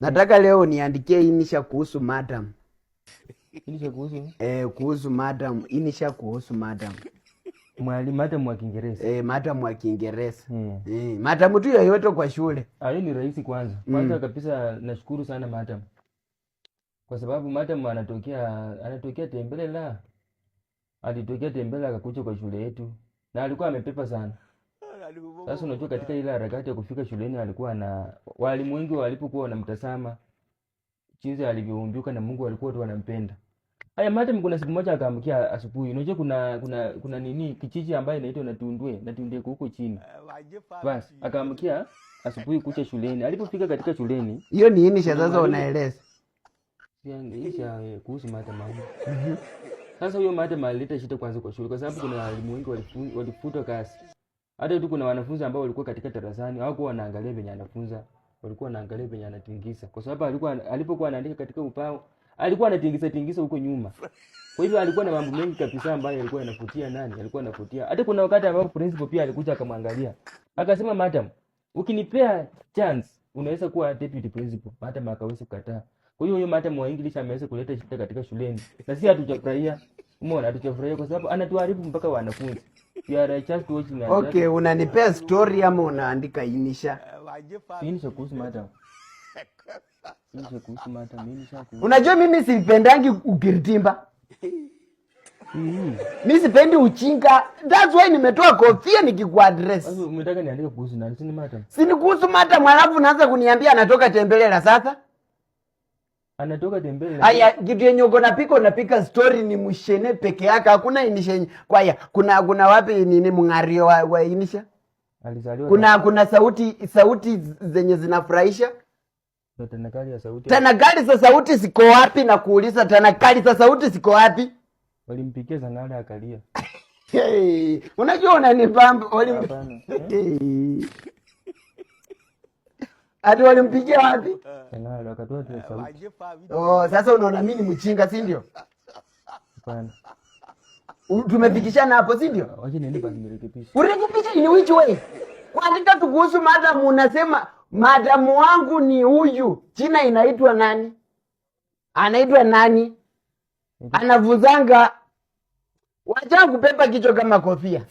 Nataka leo niandikie inisha kuhusu madam. Inisha kuhusu? Kuhusu madam, inisha kuhusu madam. Madam wa Kiingereza. Madam wa Kiingereza. Madam tu yoyote kwa shule. Hiyo ni rahisi kwanza. Kwanza kabisa nashukuru sana madam. Kwa sababu madam anatokea Tembele alitokea Tembele akakuja kwa shule yetu. Na alikuwa amepepa sana. Sasa unajua katika ile harakati ya kufika shuleni alikuwa na walimu wengi walipokuwa wanamtazama jinsi alivyoumbuka na Mungu alikuwa tu anampenda. Haya madam kuna siku moja akaamkia asubuhi. Unajua kuna nini kijiji ambaye inaitwa Natundwe huko chini. Basi akaamkia asubuhi kucha shuleni. Alipofika katika shuleni, hiyo ni inisha sasa unaeleza. Inisha kuhusu madam. Sasa huyo madam alileta shida kwanza kwa shule kwa sababu kuna walimu wengi walifutwa kazi. Hata tu kuna wanafunzi ambao walikuwa katika darasani hawakuwa wanaangalia venye anafunza, walikuwa wanaangalia venye anatingiza. Kwa sababu alipokuwa anaandika katika ubao, alikuwa anatingiza huko nyuma. Kwa hivyo alikuwa na mambo mengi kabisa ambayo alikuwa anafutia alikuwa anafutia. Hata kuna wakati ambapo principal pia alikuja akamwangalia. Akasema madam, ukinipea chance unaweza kuwa deputy principal. Madam akaweza kukataa. Kwa hiyo huyo madam wa English ameweza kuleta shida katika shuleni. Na sisi hatujafurahia. Umeona hatujafurahia kwa sababu anatuharibu mpaka wanafunzi. Okay, unanipea story ama unaandika inisha? Inisha kuhusu madam. Unajua mimi sipendangi ukiritimba. Mimi sipendi uchinga. That's why nimetoa kofia nikikuaddress. Sasa umetaka niandike kuhusu nani? Si ni madam. Si ni kuhusu madam alafu unaanza kuniambia anatoka Tembelela sasa? Anatoka Tembelela. Haya kitu yenye uko napika story ni mshene peke yake. Hakuna inisha. Kwaya kuna wapi nini mngario wa inisha? Alizaliwa. Kuna sauti zenye zinafurahisha? Tanakali ya sauti. Tanakali za sauti ziko wapi na kuuliza tanakali za sauti ziko wapi? Walimpikia Zangale akalia. Unajua unanipamba Ati walimpikia wapi? Zangale akatoa tu sauti. Sasa unaona mimi ni mchinga si ndio? Hapana. Tumepikishana hapo si ndio? Waje niende basi nirekebishe. Urekebishe in which way? Kuandika tu kuhusu madam unasema madam wangu ni huyu. Jina inaitwa nani? Anaitwa nani? Anavuzanga. Wacha kupepa kichwa kama kofia.